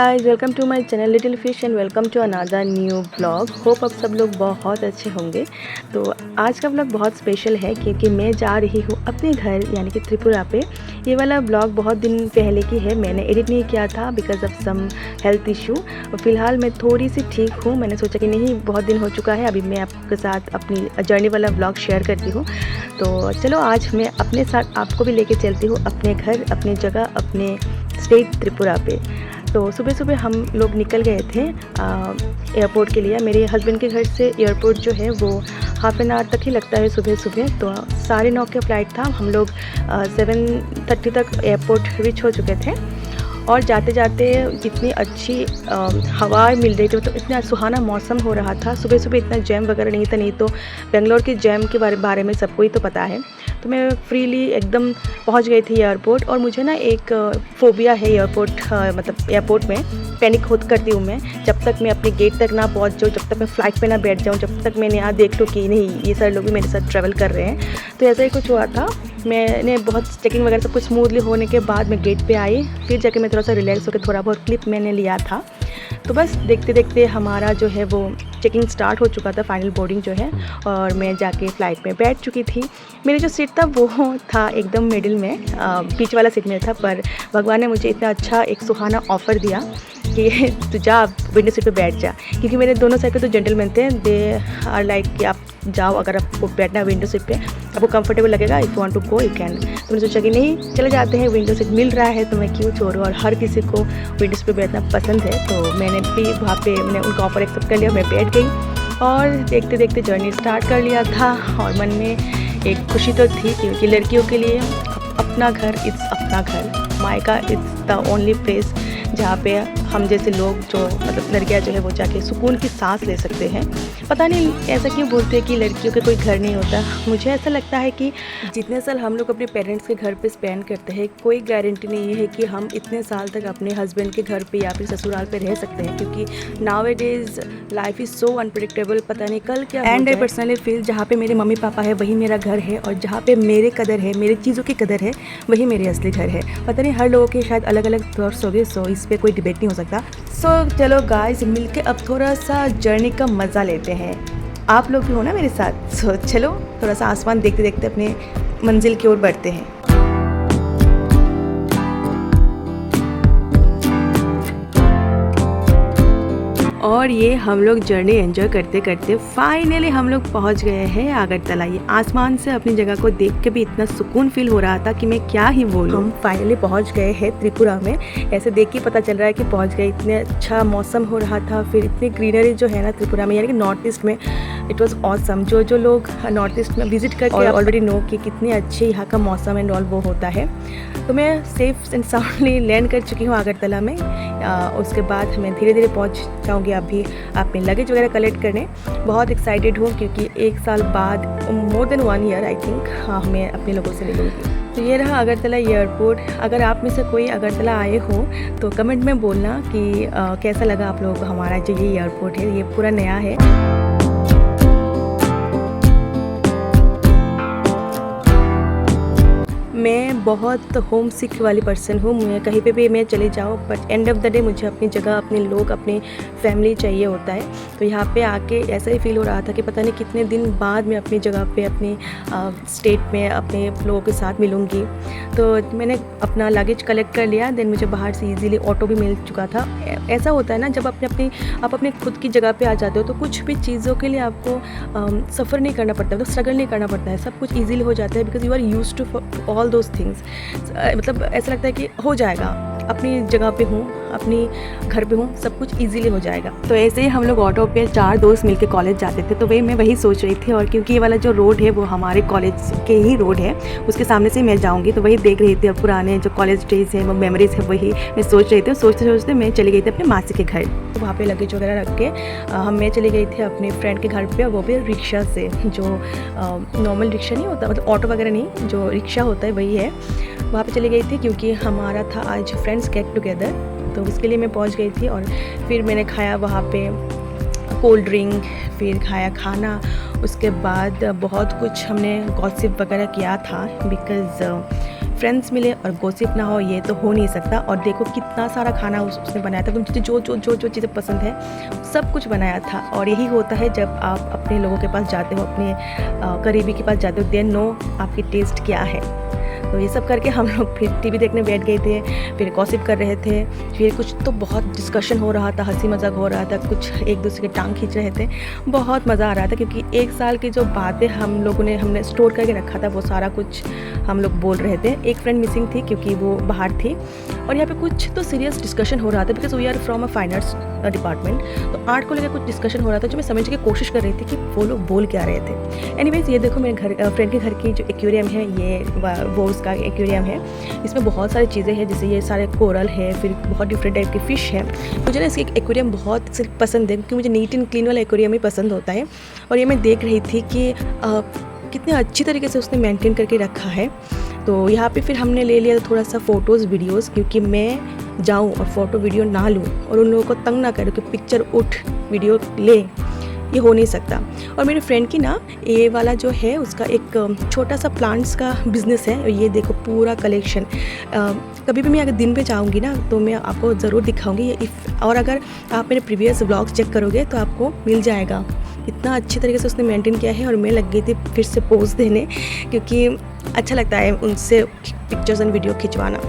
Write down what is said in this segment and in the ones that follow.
Guys, welcome to my channel little fish and welcome to another new blog. Hope आप सब लोग बहुत अच्छे होंगे। तो आज का ब्लॉग बहुत स्पेशल है क्योंकि मैं जा रही हूँ अपने घर यानी कि त्रिपुरा पे। ये वाला ब्लॉग बहुत दिन पहले की है, मैंने एडिट नहीं किया था because of some health issue. फ़िलहाल मैं थोड़ी सी ठीक हूँ, मैंने सोचा कि नहीं बहुत दिन हो चुका है, अभी मैं आपके साथ अपनी जर्नी वाला ब्लॉग शेयर करती हूँ। तो चलो आज मैं अपने साथ आपको भी लेके चलती हूँ अपने घर, अपने जगह, अपने स्टेट त्रिपुरा पे। तो सुबह सुबह हम लोग निकल गए थे एयरपोर्ट के लिए। मेरे हस्बैंड के घर से एयरपोर्ट जो है वो हाफ़ एन आवर तक ही लगता है सुबह सुबह। तो 9:30 का फ़्लाइट था, हम लोग 7:30 तक एयरपोर्ट रीच हो चुके थे। और जाते जाते इतनी अच्छी हवा मिल रही थी, मतलब इतना सुहाना मौसम हो रहा था। सुबह सुबह इतना जैम वगैरह नहीं था, नहीं तो बेंगलोर के जैम के बारे में सबको ही तो पता है। तो मैं फ्रीली एकदम पहुंच गई थी एयरपोर्ट। और मुझे ना एक फ़ोबिया है एयरपोर्ट में पैनिक करती हूँ मैं। जब तक मैं अपने गेट तक ना पहुँच जाऊँ, जब तक मैं फ़्लाइट पे ना बैठ जाऊँ, जब तक मैंने यहाँ देख लूँ कि नहीं ये सारे लोग भी मेरे साथ ट्रैवल कर रहे हैं। तो ऐसा ही कुछ हुआ था। मैंने बहुत चेकिंग वगैरह सब कुछ स्मूथली होने के बाद मैं गेट पे आई, फिर जाके मैं थोड़ा सा रिलैक्स होकर थोड़ा बहुत क्लिप मैंने लिया था। तो बस देखते देखते हमारा जो है वो चेकिंग स्टार्ट हो चुका था, फाइनल बोर्डिंग जो है, और मैं जाके फ़्लाइट में बैठ चुकी थी। मेरी जो सीट था वो था एकदम मिडिल में, बीच वाला सीट में था। पर भगवान ने मुझे इतना अच्छा एक सुहाना ऑफ़र दिया कि तू जा विंडो सीट पे बैठ जा, क्योंकि मेरे दोनों साइड पे तो जेंटलमैन थे। दे आर लाइक कि आप जाओ, अगर आपको बैठना है विंडो सीट पे, आपको कंफर्टेबल लगेगा, if you want to go you can. तो मैंने सोचा कि नहीं चले जाते हैं, विंडो सीट मिल रहा है तो मैं क्यों छोड़ूँ, और हर किसी को विंडो सीट पे बैठना पसंद है। तो मैंने भी वहाँ पे मैंने उनका ऑफ़र एक्सेप्ट कर लिया, मैं बैठ गई और देखते देखते जर्नी स्टार्ट कर लिया था। और मन में एक खुशी तो थी क्योंकि लड़कियों के लिए अपना घर इट्स अपना घर, मायका इट्स द ओनली प्लेस जहाँ पे हम जैसे लोग जो मतलब लड़कियाँ जो है वो जाके सुकून की सांस ले सकते हैं। पता नहीं ऐसा क्यों बोलते हैं कि लड़कियों के कोई घर नहीं होता। मुझे ऐसा लगता है कि जितने साल हम लोग अपने पेरेंट्स के घर पे स्पेंड करते हैं, कोई गारंटी नहीं है कि हम इतने साल तक अपने हस्बैंड के घर पे या फिर ससुराल पे रह सकते हैं, क्योंकि नाउ-ए-डेज़ लाइफ इज़ सो अनप्रेडिक्टेबल, पता नहीं कल क्या। एंड आई पर्सनली फील जहाँ पे मेरे मम्मी पापा है वही मेरा घर है, और जहाँ पे मेरे कदर है, मेरी चीज़ों की कदर है, वही मेरे असली घर है। पता नहीं हर लोगों के शायद अलग अलग थॉट्स होंगे, सो इस पर कोई डिबेट नहीं हो सकता। सो चलो गाइस, मिलके अब थोड़ा सा जर्नी का मज़ा लेते हैं। आप लोग भी हो ना मेरे साथ। सो चलो थोड़ा सा आसमान देखते देखते अपने मंजिल की ओर बढ़ते हैं। और ये हम लोग जर्नी एंजॉय करते करते फाइनली हम लोग पहुंच गए हैं अगरतला। ये आसमान से अपनी जगह को देख के भी इतना सुकून फील हो रहा था कि मैं क्या ही बोलूं। हम फाइनली पहुंच गए हैं त्रिपुरा में। ऐसे देख के पता चल रहा है कि पहुंच गए। इतने अच्छा मौसम हो रहा था, फिर इतनी ग्रीनरी जो है ना त्रिपुरा में, यानी कि नॉर्थ ईस्ट में इट वॉज ऑसम। जो लोग नॉर्थ ईस्ट में विजिट करके ऑलरेडी नो कि कितनी अच्छी यहाँ का मौसम एंड ऑल वो होता है। तो मैं सेफ एंड साउंडली लैंड कर चुकी हूँ अगरतला में। उसके बाद मैं धीरे धीरे पहुँच जाऊँगी अभी अपने लगेज वगैरह कलेक्ट करने। बहुत एक्साइटेड हूँ क्योंकि 1 साल बाद, more than 1 year I think, मैं अपने लोगों से मिलूँगी। तो ये रहा अगरतला एयरपोर्ट। अगर आप में से कोई अगरतला आए हो तो कमेंट में बोलना कि कैसा लगा आप लोगों को हमारा जो ये एयरपोर्ट है। ये पूरा नया है। मैं बहुत होम सिक वाली पर्सन हूँ। मैं कहीं पे भी मैं चली जाऊँ, but end of the day मुझे अपनी जगह, अपने लोग, अपनी फैमिली चाहिए होता है। तो यहाँ पे आके ऐसा ही फील हो रहा था कि पता नहीं कितने दिन बाद मैं अपनी जगह पे, अपनी स्टेट में अपने लोगों के साथ मिलूँगी। तो मैंने अपना लगेज कलेक्ट कर लिया। देन मुझे बाहर से ईजीली ऑटो भी मिल चुका था। ऐसा होता है ना, जब आप अपने खुद की जगह पर आ जाते हो तो कुछ भी चीज़ों के लिए आपको सफ़र नहीं करना पड़ता, मतलब स्ट्रगल नहीं करना पड़ता है। सब कुछ ईजीली हो जाता है because you are used to all those things. मतलब ऐसा लगता है कि हो जाएगा, अपनी जगह पे हूँ, अपनी घर पे हूँ, सब कुछ इजीली हो जाएगा। तो ऐसे ही हम लोग ऑटो पे 4 दोस्त मिलके कॉलेज जाते थे। तो मैं वही सोच रही थी, और क्योंकि ये वाला जो रोड है वो हमारे कॉलेज के ही रोड है, उसके सामने से मैं जाऊँगी। तो वही देख रही थी, अब पुराने जो कॉलेज डेज हैं, वो मेमोरीज है, वही मैं सोच रही थी। सोचते सोचते मैं चली गई थी अपने मासी के घर। तो वहाँ पे लगेज वगैरह रख के मैं चली गई थी अपने फ्रेंड के घर पे, वो भी रिक्शा से, जो नॉर्मल रिक्शा नहीं होता, मतलब ऑटो वगैरह नहीं, जो रिक्शा होता है वही है। वहाँ पे चली गई थी क्योंकि हमारा था आज फ्रेंड्स गेट टुगेदर, तो उसके लिए मैं पहुँच गई थी। और फिर मैंने खाया वहाँ पे कोल्ड ड्रिंक, फिर खाया खाना। उसके बाद बहुत कुछ हमने गॉसिप वगैरह किया था बिकॉज़ फ्रेंड्स मिले और गॉसिप ना हो, ये तो हो नहीं सकता। और देखो कितना सारा खाना उसने बनाया था, मुझे जो चीज़ें पसंद है सब कुछ बनाया था। और यही होता है जब आप अपने लोगों के पास जाते हो, अपने करीबी के पास जाते हो, देन नो आपकी टेस्ट क्या है। तो ये सब करके हम लोग फिर टीवी देखने बैठ गए थे, फिर गॉसिप कर रहे थे, फिर कुछ तो बहुत डिस्कशन हो रहा था, हंसी मजाक हो रहा था, कुछ एक दूसरे की टांग खींच रहे थे। बहुत मज़ा आ रहा था क्योंकि 1 साल की जो बातें हमने स्टोर करके रखा था वो सारा कुछ हम लोग बोल रहे थे। एक फ्रेंड मिसिंग थी क्योंकि वो बाहर थी, और यहाँ पे कुछ तो सीरियस डिस्कशन हो रहा था because we are from a fine arts department. तो आर्ट को लेकर कुछ डिस्कशन हो रहा था जो मैं समझने की कोशिश कर रही थी कि वो लोग बोल क्या रहे थे। एनीवेज, ये देखो मेरे फ्रेंड के घर की जो एक्वेरियम है, ये वो उसका एक्वेरियम है। इसमें बहुत सारी चीज़ें हैं, जैसे ये सारे कोरल है, फिर बहुत डिफरेंट टाइप की फ़िश है। मुझे ना इसकी एक्वेरियम बहुत पसंद है क्योंकि मुझे नीट एंड क्लीन वाला एक्वेरियम ही पसंद होता है। और ये मैं देख रही थी कि कितने अच्छी तरीके से उसने मेंटेन करके रखा है। तो यहाँ पे फिर हमने ले लिया थोड़ा सा फ़ोटोज़ वीडियोज़, क्योंकि मैं जाऊँ और फ़ोटो वीडियो ना लूँ और उन लोगों को तंग ना करूँ कि पिक्चर उठ वीडियो ले, ये हो नहीं सकता। और मेरे फ्रेंड की ना ये वाला जो है उसका एक छोटा सा प्लांट्स का बिज़नेस है, और ये देखो पूरा कलेक्शन। कभी भी मैं अगर दिन पे जाऊँगी ना तो मैं आपको ज़रूर दिखाऊँगी और अगर आप मेरे प्रीवियस व्लॉग्स चेक करोगे तो आपको मिल जाएगा। इतना अच्छी तरीके से उसने मेंटेन किया है। और मैं लग गई थी फिर से पोज देने, क्योंकि अच्छा लगता है उनसे पिक्चर्स एंड वीडियो खिंचवाना।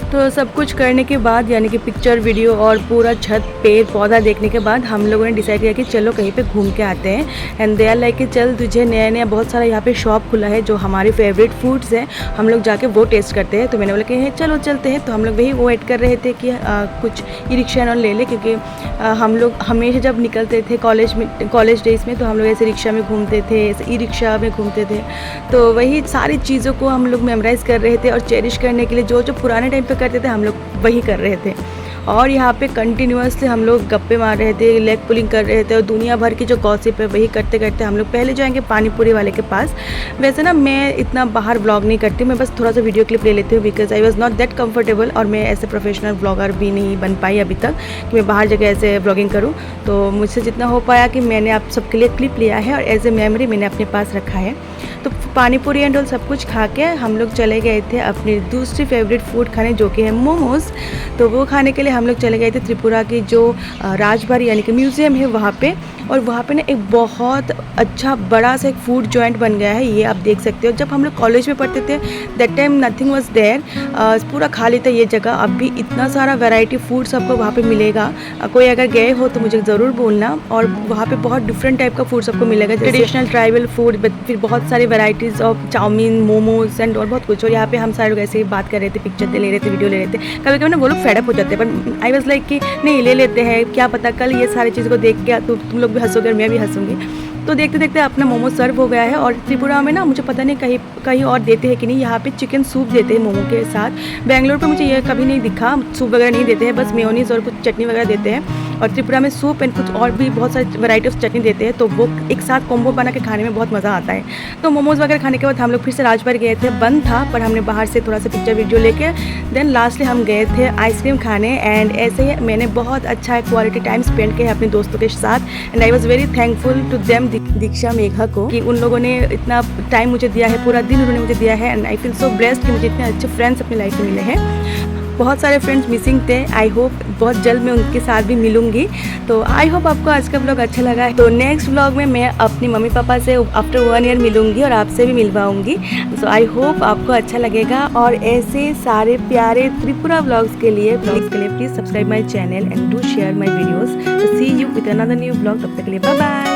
तो सब कुछ करने के बाद, यानी कि पिक्चर वीडियो और पूरा छत पेड़ पौधा देखने के बाद हम लोगों ने डिसाइड किया कि चलो कहीं पे घूम के आते हैं। एंड दे आर लाइक कि चल तुझे नया नया बहुत सारा यहाँ पे शॉप खुला है जो हमारे फेवरेट फूड्स हैं, हम लोग जाके वो टेस्ट करते हैं। तो मैंने बोला कि चलो चलते हैं। तो हम लोग वही वेट कर रहे थे कि कुछ ई रिक्शा ले ले, क्योंकि हम लोग हमेशा जब निकलते थे कॉलेज डेज़ में तो हम लोग ऐसे रिक्शा में घूमते थे, ऐसे ई रिक्शा में घूमते थे। तो वही सारी चीज़ों को हम लोग मेमोराइज़ कर रहे थे और चेरिश करने के लिए जो पुराने टाइम पे करते थे हम लोग वही कर रहे थे। और यहाँ पे कंटिन्यूअसली हम लोग गप्पे मार रहे थे, लेग पुलिंग कर रहे थे और दुनिया भर की जो गॉसिप है वही करते करते हम लोग पहले जाएंगे पानी पूरी वाले के पास। वैसे ना मैं इतना बाहर व्लॉग नहीं करती, मैं बस थोड़ा सा वीडियो क्लिप ले लेती हूँ because I was not that comfortable. और मैं ऐसे प्रोफेशनल व्लॉगर भी नहीं बन पाई अभी तक कि मैं बाहर जगह ऐसे व्लॉगिंग करूँ। तो मुझसे जितना हो पाया कि मैंने आप सबके लिए क्लिप लिया है और एज ए मेमोरी मैंने अपने पास रखा है। तो पानी पूरी एंड ऑल सब कुछ खा के हम लोग चले गए थे अपनी दूसरी फेवरेट फूड खाने, जो कि है मोमोज़। तो वो खाने के लिए हम लोग चले गए थे त्रिपुरा की जो राजबाड़ यानी कि म्यूज़ियम है वहाँ पे। और वहाँ पे ना एक बहुत अच्छा बड़ा सा एक फूड जॉइंट बन गया है, ये आप देख सकते हो। जब हम लोग कॉलेज में पढ़ते थे that time nothing was there, पूरा खाली था ये जगह। अब भी इतना सारा वैरायटी फूड सबको वहाँ पे मिलेगा। कोई अगर गए हो तो मुझे ज़रूर बोलना। और वहाँ पे बहुत डिफरेंट टाइप का फूड सबको मिलेगा, ट्रेडिशनल ट्राइबल फूड, फिर बहुत सारी varieties of chowmein, momos and और बहुत कुछ। और यहाँ पे हम सारे लोग ऐसे ही बात कर रहे थे, पिक्चर ले रहे थे, वीडियो ले रहे थे। कभी कभी ना वो लोग फेडअप हो जाते हैं, बट आई वाज लाइक कि नहीं ले लेते हैं, क्या पता कल ये सारी चीज़ को देख के तो तुम लोग भी हंसोगे और मैं भी हंसूंगी। तो देखते देखते अपना मोमो सर्व हो गया है। और त्रिपुरा में ना मुझे पता नहीं कहीं और देते हैं कि नहीं, यहाँ पे चिकन सूप देते हैं मोमो के साथ। बेंगलोर पे मुझे ये कभी नहीं दिखा, सूप वगैरह नहीं देते हैं, बस मेयोनीज और कुछ चटनी वगैरह देते हैं। और त्रिपुरा में सूप एंड कुछ और भी बहुत सारी वैरायटी ऑफ चटनी देते हैं, तो वो एक साथ कॉम्बो बना के खाने में बहुत मज़ा आता है। तो मोमोज़ वगैरह खाने के बाद हम लोग फिर से राजबाड़ गए थे, बंद था पर हमने बाहर से थोड़ा सा पिक्चर वीडियो लेके देन लास्टली हम गए थे आइसक्रीम खाने। एंड ऐसे ही मैंने बहुत अच्छा क्वालिटी टाइम स्पेंड किया अपने दोस्तों के साथ। And I was very thankful to them, Diksha Megha को, कि उन लोगों ने इतना टाइम मुझे दिया है, पूरा दिन उन्होंने मुझे दिया है। And I feel so blessed कि मुझे इतने अच्छे फ्रेंड्स अपनी लाइफ में मिले हैं। बहुत सारे फ्रेंड्स मिसिंग थे, आई होप बहुत जल्द मैं उनके साथ भी मिलूंगी। तो आई होप आपको आज का व्लॉग अच्छा लगा है। तो नेक्स्ट व्लॉग में मैं अपनी मम्मी पापा से आफ्टर 1 ईयर मिलूंगी और आपसे भी मिलवाऊंगी। सो आई होप आपको अच्छा लगेगा। और ऐसे सारे प्यारे त्रिपुरा व्लॉग्स के लिए please subscribe my channel and do share my videos. See you with another new vlog. तब तक के लिए बाय बाय।